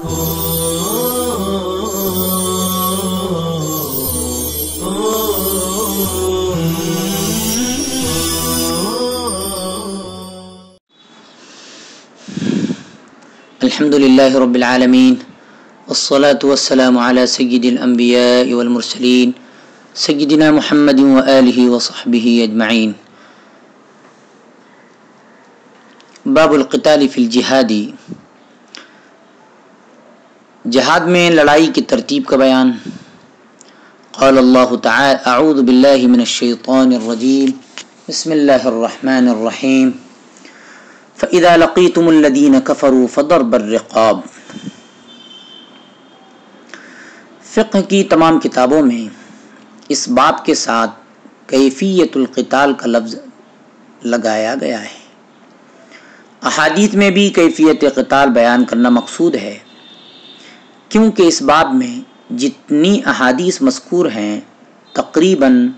الحمدللہ رب العالمین والصلاة والسلام علی سید الانبیاء والمرسلین سیدنا محمد وآلہ وصحبہ اجمعین۔ باب القتال فی الجہاد، جہاد میں لڑائی کی ترتیب کا بیان۔ قال اللہ تعالی اعوذ باللہ من الشیطان الرجیم بسم اللہ الرحمن الرحیم فَإِذَا لَقِيتُمُ الَّذِينَ كَفَرُوا فَضَرْبَ الرِّقَابِ۔ فقہ کی تمام کتابوں میں اس باب کے ساتھ کیفیت القتال کا لفظ لگایا گیا ہے۔ احادیث میں بھی کیفیت قتال بیان کرنا مقصود ہے، کیونکہ اس باب میں جتنی احادیث مذکور ہیں تقریباً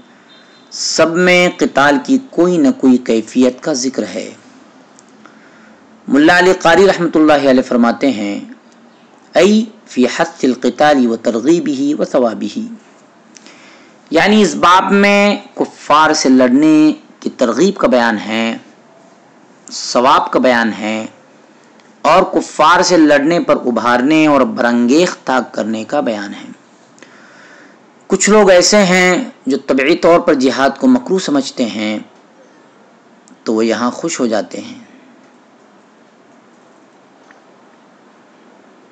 سب میں قتال کی کوئی نہ کوئی کیفیت کا ذکر ہے۔ ملا علی قاری رحمۃ اللہ علیہ فرماتے ہیں ای فی حث القتال و ترغیبہ و ثوابہ، یعنی اس باب میں کفار سے لڑنے کی ترغیب کا بیان ہے، ثواب کا بیان ہے، اور کفار سے لڑنے پر ابھارنے اور برانگیختہ کرنے کا بیان ہے۔ کچھ لوگ ایسے ہیں جو طبعی طور پر جہاد کو مکروہ سمجھتے ہیں تو وہ یہاں خوش ہو جاتے ہیں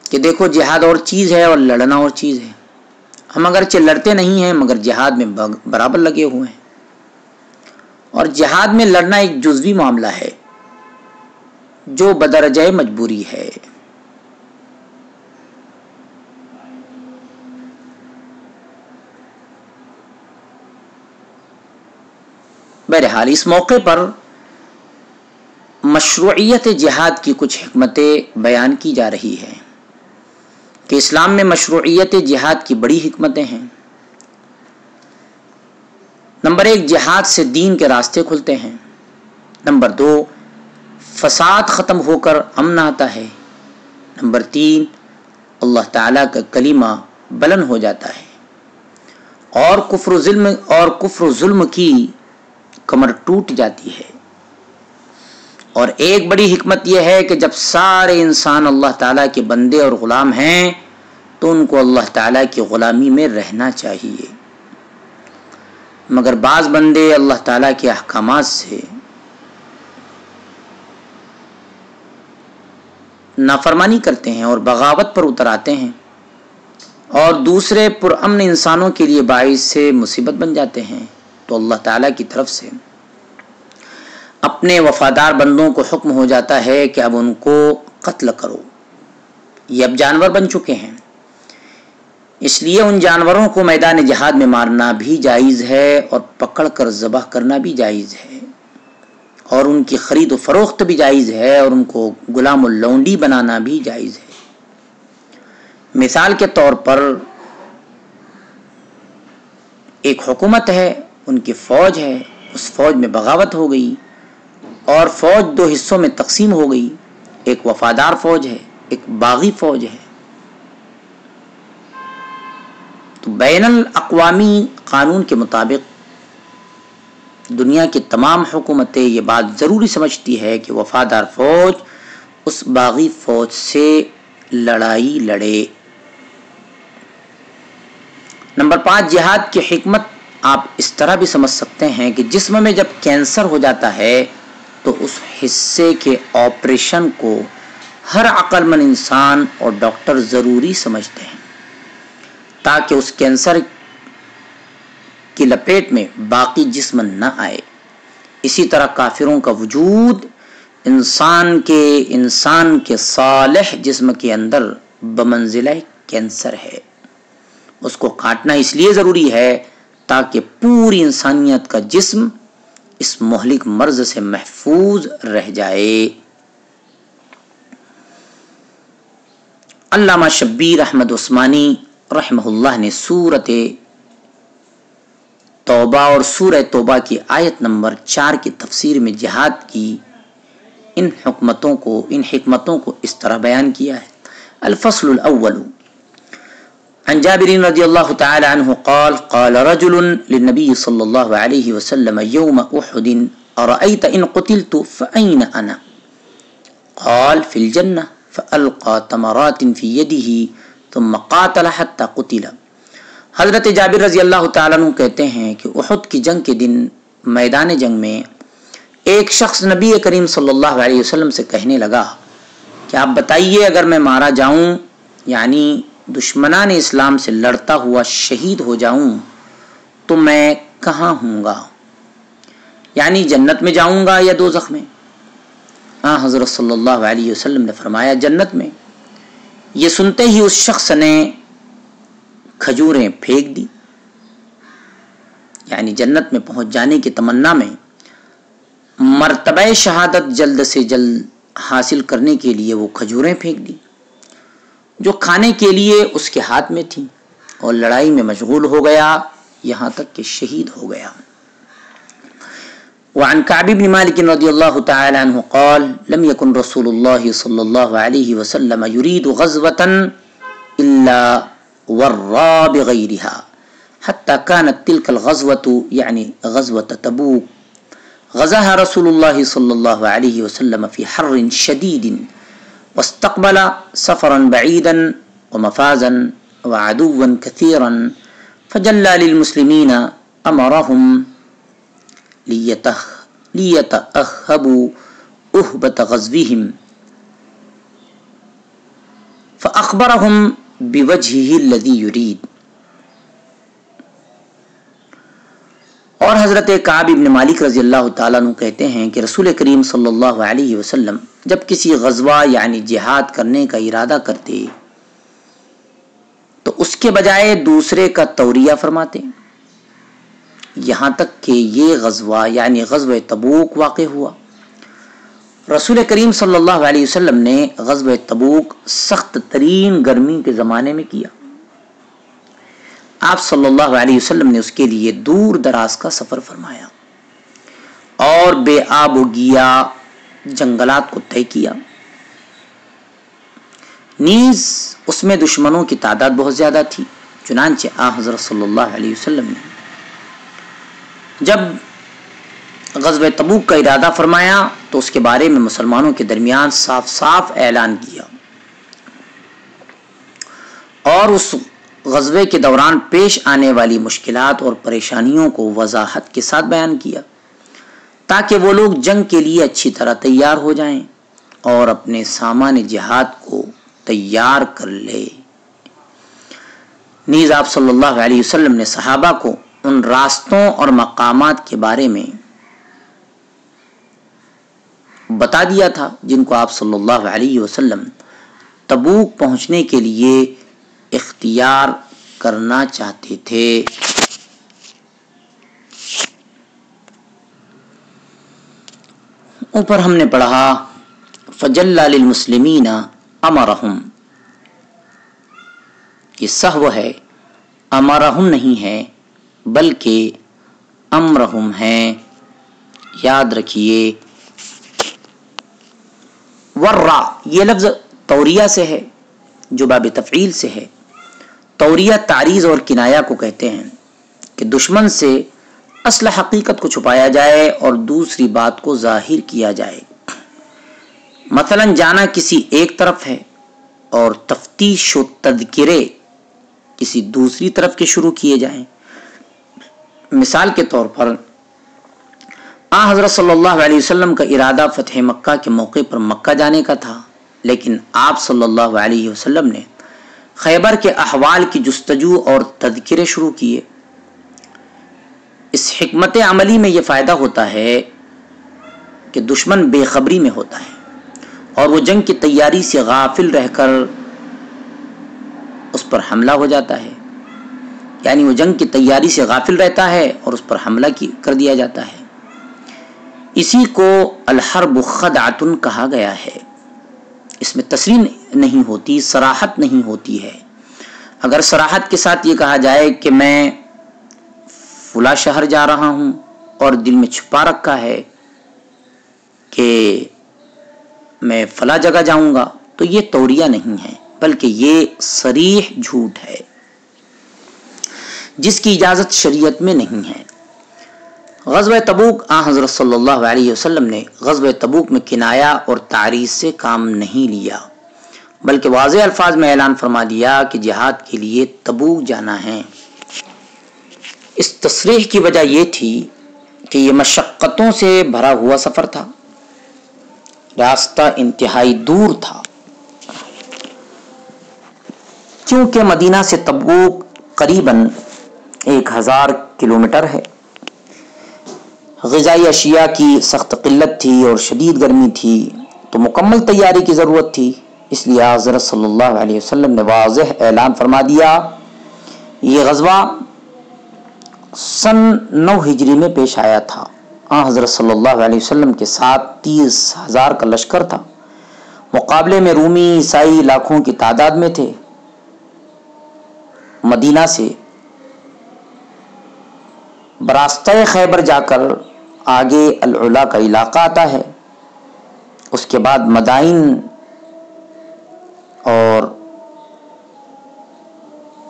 کہ دیکھو جہاد اور چیز ہے اور لڑنا اور چیز ہے، ہم اگرچہ لڑتے نہیں ہیں مگر جہاد میں برابر لگے ہوئے ہیں، اور جہاد میں لڑنا ایک جزوی معاملہ ہے جو بدرجہ مجبوری ہے۔ بہرحال اس موقع پر مشروعیت جہاد کی کچھ حکمتیں بیان کی جا رہی ہیں کہ اسلام میں مشروعیت جہاد کی بڑی حکمتیں ہیں۔ نمبر 1، جہاد سے دین کے راستے کھلتے ہیں۔ نمبر 2، فساد ختم ہو کر امن آتا ہے۔ نمبر 3، اللہ تعالیٰ کا کلمہ بلند ہو جاتا ہے اور کفر و ظلم کی کمر ٹوٹ جاتی ہے۔ اور ایک بڑی حکمت یہ ہے کہ جب سارے انسان اللہ تعالیٰ کے بندے اور غلام ہیں تو ان کو اللہ تعالیٰ کی غلامی میں رہنا چاہیے، مگر بعض بندے اللہ تعالیٰ کے احکامات سے نافرمانی کرتے ہیں اور بغاوت پر اتر آتے ہیں، اور دوسرے پرامن انسانوں کے لیے باعث سے مصیبت بن جاتے ہیں، تو اللہ تعالیٰ کی طرف سے اپنے وفادار بندوں کو حکم ہو جاتا ہے کہ اب ان کو قتل کرو، یہ اب جانور بن چکے ہیں، اس لیے ان جانوروں کو میدان جہاد میں مارنا بھی جائز ہے اور پکڑ کر ذبح کرنا بھی جائز ہے، اور ان کی خرید و فروخت بھی جائز ہے، اور ان کو غلام اللونڈی بنانا بھی جائز ہے۔ مثال کے طور پر ایک حکومت ہے، ان کی فوج ہے، اس فوج میں بغاوت ہو گئی اور فوج 2 حصوں میں تقسیم ہو گئی، ایک وفادار فوج ہے، ایک باغی فوج ہے، تو بین الاقوامی قانون کے مطابق دنیا کی تمام حکومتیں یہ بات ضروری سمجھتی ہے کہ وفادار فوج اس باغی فوج سے لڑائی لڑے۔ نمبر 5، جہاد کی حکمت آپ اس طرح بھی سمجھ سکتے ہیں کہ جسم میں جب کینسر ہو جاتا ہے تو اس حصے کے آپریشن کو ہر عقل مند انسان اور ڈاکٹر ضروری سمجھتے ہیں تاکہ اس کینسر کی لپیٹ میں باقی جسم نہ آئے۔ اسی طرح کافروں کا وجود انسان کے صالح جسم کے اندر بمنزلہ کینسر ہے، اس کو کاٹنا اس لیے ضروری ہے تاکہ پوری انسانیت کا جسم اس مہلک مرض سے محفوظ رہ جائے۔ علامہ شبیر احمد عثمانی رحمہ اللہ نے سورۃ توبہ اور سورہ توبہ کی آیت نمبر 4 کی تفسیر میں جہاد کی ان حکمتوں کو اس طرح بیان کیا ہے: الفصل الاول عن جابر رضی اللہ تعالی عنہ قال قال رجل للنبي صلی اللہ علیہ وسلم یوم احد ارأیت ان قتلت فأین انا قال فی الجنہ فألقى تمرات فی یده ثم قاتل حتى قتل۔ حضرت جابر رضی اللہ تعالیٰ عنہ کہتے ہیں کہ احد کی جنگ کے دن میدان جنگ میں ایک شخص نبی کریم صلی اللہ علیہ وسلم سے کہنے لگا کہ آپ بتائیے اگر میں مارا جاؤں یعنی دشمنان اسلام سے لڑتا ہوا شہید ہو جاؤں تو میں کہاں ہوں گا، یعنی جنت میں جاؤں گا یا دوزخ میں؟ حضرت صلی اللہ علیہ وسلم نے فرمایا جنت میں۔ یہ سنتے ہی اس شخص نے کھجوریں پھینک دی، یعنی جنت میں پہنچ جانے کی تمنا میں مرتبہ شہادت جلد سے جلد حاصل کرنے کے لیے وہ کھجوریں پھینک دی جو کھانے کے لیے اس کے ہاتھ میں تھیں، اور لڑائی میں مشغول ہو گیا یہاں تک کہ شہید ہو گیا۔ وعن كعب بن مالك رضی اللہ تعالی عنہ قال لم يكن رسول الله صلی اللہ علیہ وسلم يريد غزوة الا ورى بغيرها حتى كانت تلك الغزوة يعني غزوة تبوك غزاها رسول الله صلی اللہ علیہ وسلم في حر شدید واستقبل سفرا بعيدا ومفازا وعدوا كثيرا فجلى للمسلمين امرهم ليتأهبوا أهبة غزوهم فأخبرهم بوجهه الذي يريد۔ اور حضرت کعب بن مالک رضی اللہ تعالیٰ عنہ کہتے ہیں کہ رسول کریم صلی اللہ علیہ وسلم جب کسی غزوہ یعنی جہاد کرنے کا ارادہ کرتے تو اس کے بجائے دوسرے کا توریہ فرماتے، یہاں تک کہ یہ غزوہ یعنی غزوہ تبوک واقع ہوا۔ رسول کریم صلی اللہ علیہ وسلم نے غزوہ تبوک سخت ترین گرمی کے زمانے میں کیا۔ آپ صلی اللہ علیہ وسلم نے اس کے لیے دور دراز کا سفر فرمایا اور بے آب و گیا جنگلات کو طے کیا، نیز اس میں دشمنوں کی تعداد بہت زیادہ تھی۔ چنانچہ حضرت صلی اللہ علیہ وسلم نے جب غزوہ تبوک کا ارادہ فرمایا تو اس کے بارے میں مسلمانوں کے درمیان صاف صاف اعلان کیا اور اس غزوے کے دوران پیش آنے والی مشکلات اور پریشانیوں کو وضاحت کے ساتھ بیان کیا تاکہ وہ لوگ جنگ کے لیے اچھی طرح تیار ہو جائیں اور اپنے سامان جہاد کو تیار کر لے۔ نیز آپ صلی اللہ علیہ وسلم نے صحابہ کو ان راستوں اور مقامات کے بارے میں بتا دیا تھا جن کو آپ صلی اللہ علیہ وسلم تبوک پہنچنے کے لیے اختیار کرنا چاہتے تھے۔ اوپر ہم نے پڑھا فجلّى للمسلمین امرہم، یہ سہو ہے، امرہم نہیں ہے بلکہ امرہم ہے، یاد رکھیے۔ ورّا یہ لفظ توریہ سے ہے جو باب تفعیل سے ہے۔ توریہ تعریض اور کنایہ کو کہتے ہیں کہ دشمن سے اصل حقیقت کو چھپایا جائے اور دوسری بات کو ظاہر کیا جائے۔ مثلا جانا کسی ایک طرف ہے اور تفتیش و تذکرے کسی دوسری طرف کے شروع کیے جائیں۔ مثال کے طور پر حضرت صلی اللہ علیہ وسلم کا ارادہ فتح مکہ کے موقع پر مکہ جانے کا تھا، لیکن آپ صلی اللہ علیہ وسلم نے خیبر کے احوال کی جستجو اور تذکرے شروع کیے۔ اس حکمت عملی میں یہ فائدہ ہوتا ہے کہ دشمن بے خبری میں ہوتا ہے اور وہ جنگ کی تیاری سے غافل رہ کر اس پر حملہ ہو جاتا ہے، یعنی وہ جنگ کی تیاری سے غافل رہتا ہے اور اس پر حملہ کر دیا جاتا ہے۔ اسی کو الحرب خدعۃ کہا گیا ہے۔ اس میں تصریح نہیں ہوتی، صراحت نہیں ہوتی ہے۔ اگر صراحت کے ساتھ یہ کہا جائے کہ میں فلاں شہر جا رہا ہوں اور دل میں چھپا رکھا ہے کہ میں فلاں جگہ جاؤں گا، تو یہ توریہ نہیں ہے بلکہ یہ صریح جھوٹ ہے جس کی اجازت شریعت میں نہیں ہے۔ غزوہ تبوک حضرت صلی اللہ علیہ وسلم نے غزوہ تبوک میں کنایا اور تعریض سے کام نہیں لیا، بلکہ واضح الفاظ میں اعلان فرما دیا کہ جہاد کے لیے تبوک جانا ہے۔ اس تصریح کی وجہ یہ تھی کہ یہ مشقتوں سے بھرا ہوا سفر تھا، راستہ انتہائی دور تھا، کیونکہ مدینہ سے تبوک قریباً 1000 کلومیٹر ہے۔ غذائی اشیاء کی سخت قلت تھی اور شدید گرمی تھی، تو مکمل تیاری کی ضرورت تھی۔ اس لیے حضرت صلی اللہ علیہ وسلم نے واضح اعلان فرما دیا۔ یہ غزوہ سن 9 ہجری میں پیش آیا تھا۔ حضرت صلی اللہ علیہ وسلم کے ساتھ 30,000 کا لشکر تھا، مقابلے میں رومی عیسائی لاکھوں کی تعداد میں تھے۔ مدینہ سے براستہ خیبر جا کر آگے العلا کا علاقہ آتا ہے، اس کے بعد مدائن اور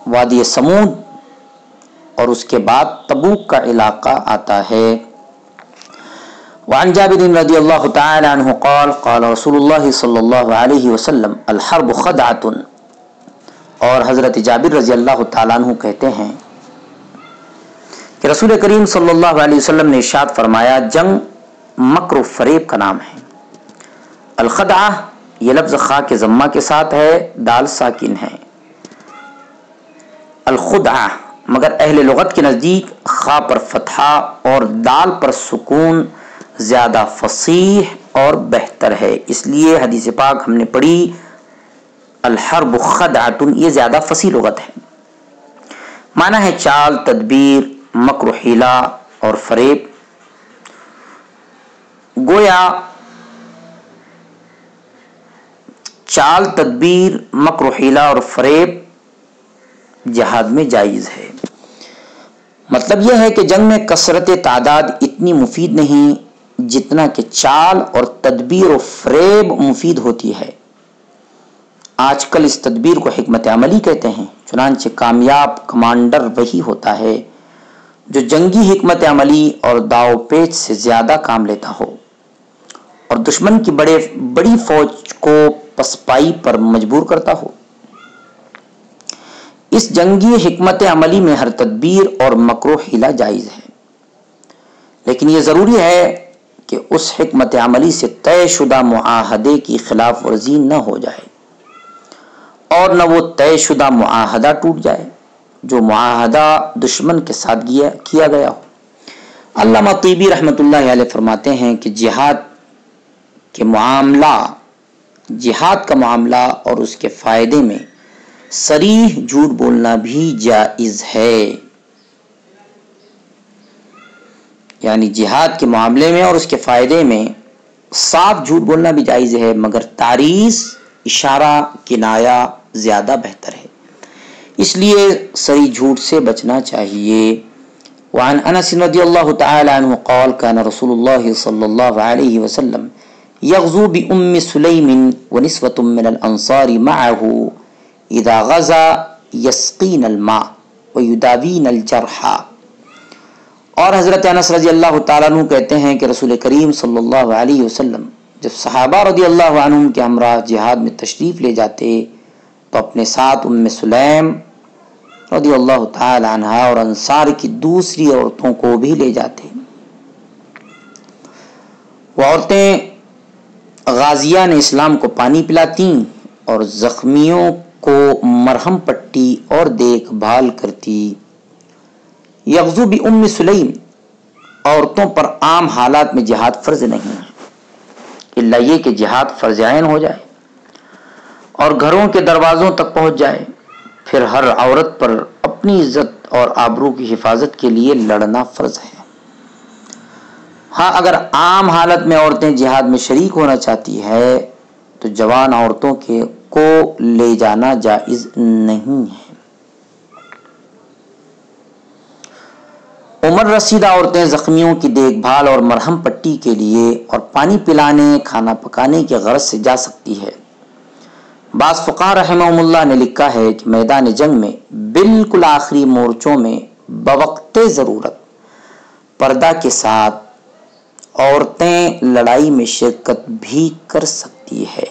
وادی سمود، اور اس کے بعد تبوک کا علاقہ آتا ہے۔ وعن جابر رضی اللہ تعالی عنہ قال قال رسول اللہ صلی اللہ علیہ وسلم الحرب خدعۃ، اور حضرت جابر رضی اللہ تعالی عنہ کہتے ہیں کہ رسول کریم صلی اللہ علیہ وسلم نے ارشاد فرمایا، جنگ مکر و فریب کا نام ہے۔ الخدعہ یہ لفظ خا کے ضمہ کے ساتھ ہے، دال ساکن ہے۔ الخدعہ مگر اہل لغت کے نزدیک خا پر فتحہ اور دال پر سکون زیادہ فصیح اور بہتر ہے، اس لیے حدیث پاک ہم نے پڑھی الحرب خدعۃ، یہ زیادہ فصیح لغت ہے۔ معنی ہے چال، تدبیر، مکر و حیلہ اور فریب۔ گویا چال، تدبیر، مکر و حیلہ اور فریب جہاد میں جائز ہے۔ مطلب یہ ہے کہ جنگ میں کثرت تعداد اتنی مفید نہیں جتنا کہ چال اور تدبیر و فریب مفید ہوتی ہے۔ آج کل اس تدبیر کو حکمت عملی کہتے ہیں، چنانچہ کامیاب کمانڈر وہی ہوتا ہے جو جنگی حکمت عملی اور داؤ پیچ سے زیادہ کام لیتا ہو اور دشمن کی بڑی فوج کو پسپائی پر مجبور کرتا ہو۔ اس جنگی حکمت عملی میں ہر تدبیر اور مکر و حیلہ جائز ہے، لیکن یہ ضروری ہے کہ اس حکمت عملی سے طے شدہ معاہدے کی خلاف ورزی نہ ہو جائے اور نہ وہ طے شدہ معاہدہ ٹوٹ جائے جو معاہدہ دشمن کے ساتھ کیا گیا ہو۔ علامہ طیبی رحمۃ اللہ علیہ فرماتے ہیں کہ جہاد کا معاملہ اور اس کے فائدے میں صریح جھوٹ بولنا بھی جائز ہے، یعنی جہاد کے معاملے میں اور اس کے فائدے میں صاف جھوٹ بولنا بھی جائز ہے، مگر تعریض، اشارہ، کنایہ زیادہ بہتر ہے، اس لیے صحیح جھوٹ سے بچنا چاہیے۔ وعن انس رضی اللہ تعالی عنہ قال كان رسول اللہ صلی اللہ علیہ وسلم یغزو بأم سلیم ونسوة من الانصار معه اذا غزا یسقین الماء ویداوین الجرحى۔ اور حضرت انس رضی اللہ تعالیٰ عنہ کہتے ہیں کہ رسول کریم صلی اللہ علیہ وسلم جب صحابہ رضی اللہ عنہم کے ہمراہ جہاد میں تشریف لے جاتے تو اپنے ساتھ ام سلیم رضی اللہ تعالی عنہ اور انصار کی دوسری عورتوں کو بھی لے جاتے۔ وہ عورتیں غازیان اسلام کو پانی پلاتی اور زخمیوں کو مرہم پٹی اور دیکھ بھال کرتی۔ یغزو بأم سلیم، عورتوں پر عام حالات میں جہاد فرض نہیں ہے، الا یہ کہ جہاد فرض عین ہو جائے اور گھروں کے دروازوں تک پہنچ جائے، پھر ہر عورت پر اپنی عزت اور آبرو کی حفاظت کے لیے لڑنا فرض ہے۔ ہاں اگر عام حالت میں عورتیں جہاد میں شریک ہونا چاہتی ہے تو جوان عورتوں کو لے جانا جائز نہیں ہے۔ عمر رسیدہ عورتیں زخمیوں کی دیکھ بھال اور مرہم پٹی کے لیے اور پانی پلانے، کھانا پکانے کی غرض سے جا سکتی ہے، بعض فقہا رحمہم اللہ نے لکھا ہے کہ میدان جنگ میں بالکل آخری مورچوں میں بوقت ضرورت پردہ کے ساتھ عورتیں لڑائی میں شرکت بھی کر سکتی ہے۔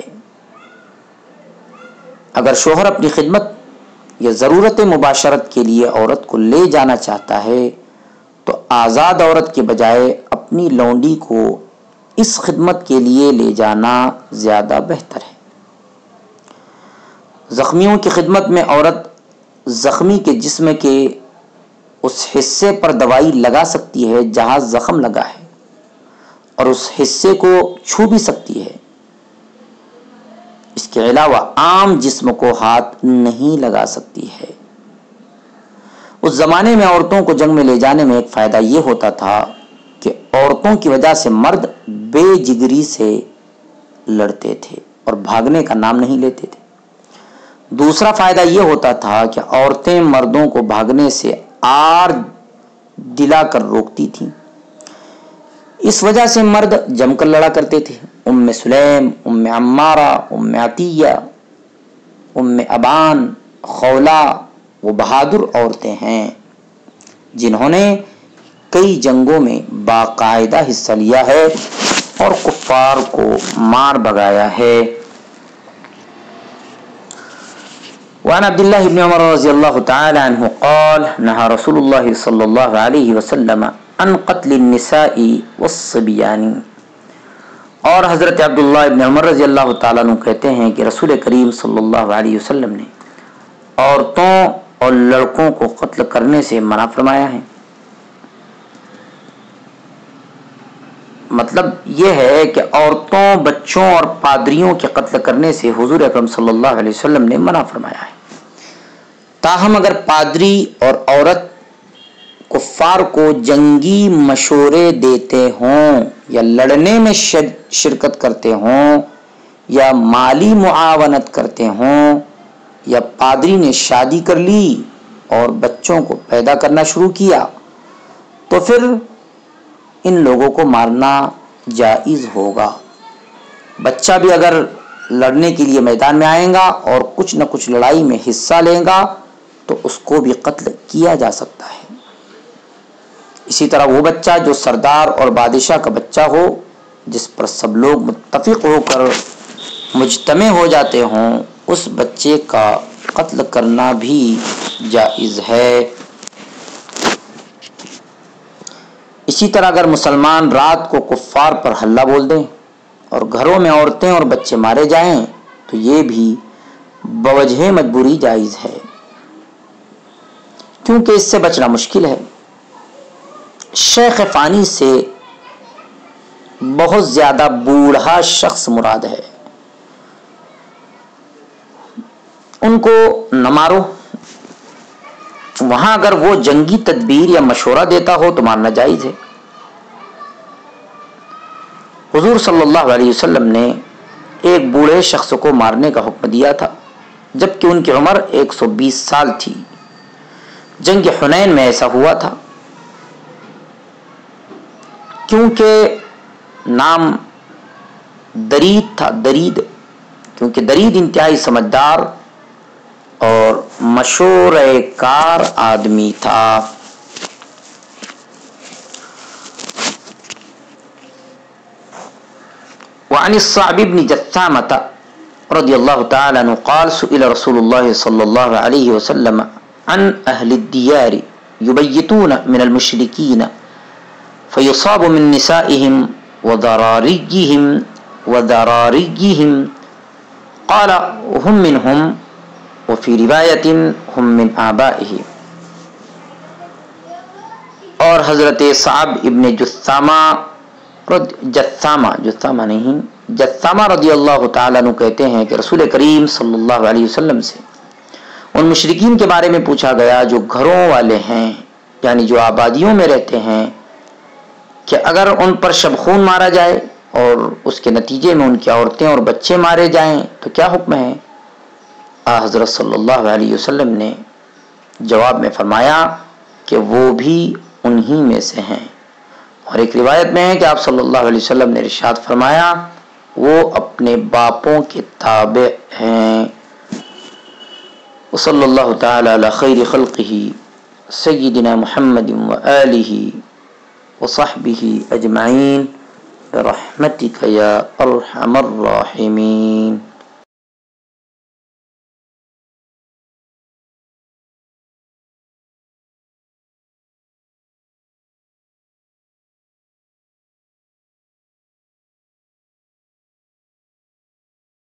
اگر شوہر اپنی خدمت یا ضرورت مباشرت کے لیے عورت کو لے جانا چاہتا ہے تو آزاد عورت کے بجائے اپنی لونڈی کو اس خدمت کے لیے لے جانا زیادہ بہتر ہے۔ زخمیوں کی خدمت میں عورت زخمی کے جسم کے اس حصے پر دوائی لگا سکتی ہے جہاں زخم لگا ہے اور اس حصے کو چھو بھی سکتی ہے۔ اس کے علاوہ عام جسم کو ہاتھ نہیں لگا سکتی ہے۔ اس زمانے میں عورتوں کو جنگ میں لے جانے میں ایک فائدہ یہ ہوتا تھا کہ عورتوں کی وجہ سے مرد بے جگری سے لڑتے تھے اور بھاگنے کا نام نہیں لیتے تھے۔ دوسرا فائدہ یہ ہوتا تھا کہ عورتیں مردوں کو بھاگنے سے آر دلا کر روکتی تھیں۔ اس وجہ سے مرد جم کر لڑا کرتے تھے۔ ام سلیم، ام عمارہ، ام عطیہ، ام ابان، خولہ وہ بہادر عورتیں ہیں جنہوں نے کئی جنگوں میں باقاعدہ حصہ لیا ہے اور کفار کو مار بھگایا ہے۔ وعن عبد الله بن عمر رضی اللہ تعالی عنہ قال نهى رسول الله صلی اللہ علیہ وسلم عن قتل النساء والصبیان۔ اور حضرت عبداللہ ابن عمر رضی اللہ تعالیٰ عنہ کہتے ہیں کہ رسول کریم صلی اللہ علیہ وسلم نے عورتوں اور لڑکوں کو قتل کرنے سے منع فرمایا ہے۔ مطلب یہ ہے کہ عورتوں، بچوں اور پادریوں کے قتل کرنے سے حضور اکرم صلی اللہ علیہ وسلم نے منع فرمایا ہے۔ تاہم اگر پادری اور عورت کفار کو جنگی مشورے دیتے ہوں یا لڑنے میں شرکت کرتے ہوں یا مالی معاونت کرتے ہوں یا پادری نے شادی کر لی اور بچوں کو پیدا کرنا شروع کیا تو پھر ان لوگوں کو مارنا جائز ہوگا۔ بچہ بھی اگر لڑنے کے لیے میدان میں آئے گا اور کچھ نہ کچھ لڑائی میں حصہ لے گا تو اس کو بھی قتل کیا جا سکتا ہے۔ اسی طرح وہ بچہ جو سردار اور بادشاہ کا بچہ ہو جس پر سب لوگ متفق ہو کر مجتمع ہو جاتے ہوں اس بچے کا قتل کرنا بھی جائز ہے۔ اسی طرح اگر مسلمان رات کو کفار پر حملہ بول دیں اور گھروں میں عورتیں اور بچے مارے جائیں تو یہ بھی بوجہ مجبوری جائز ہے، کیونکہ اس سے بچنا مشکل ہے۔ شیخ فانی سے بہت زیادہ بوڑھا شخص مراد ہے، ان کو نہ مارو۔ وہاں اگر وہ جنگی تدبیر یا مشورہ دیتا ہو تو مارنا جائز ہے۔ حضور صلی اللہ علیہ وسلم نے ایک بوڑھے شخص کو مارنے کا حکم دیا تھا جبکہ ان کی عمر 120 سال تھی۔ جنگ حنین میں ایسا ہوا تھا کیونکہ نام درید تھا، کیونکہ درید انتہائی سمجھدار اور مشورہ کار آدمی تھا۔ وعن الصعب بن جثامة رضی اللہ تعالی عنہ قال سئل رسول اللہ صلی اللہ علیہ وسلم عن اہل الدیار یبیتون من المشرکین فیصاب من نسائهم وذراريهم قال هم منهم وفي روایت هم من آبائهم۔ اور حضرت صعب ابن جثامہ رضی اللہ تعالیٰ عنہ کہتے ہیں کہ رسول کریم صلی اللہ علیہ وسلم سے ان مشرکین کے بارے میں پوچھا گیا جو گھروں والے ہیں، یعنی جو آبادیوں میں رہتے ہیں، کہ اگر ان پر شبخون مارا جائے اور اس کے نتیجے میں ان کی عورتیں اور بچے مارے جائیں تو کیا حکم ہے؟ حضرت صلی اللہ علیہ وسلم نے جواب میں فرمایا کہ وہ بھی انہی میں سے ہیں۔ اور ایک روایت میں ہے کہ آپ صلی اللہ علیہ وسلم نے ارشاد فرمایا وہ اپنے باپوں کے تابع ہیں۔ وصلی اللہ تعالی علی خیر خلقہ سیدنا محمد وآلہ وصحبہ اجمعین برحمتک یا ارحم الراحمین۔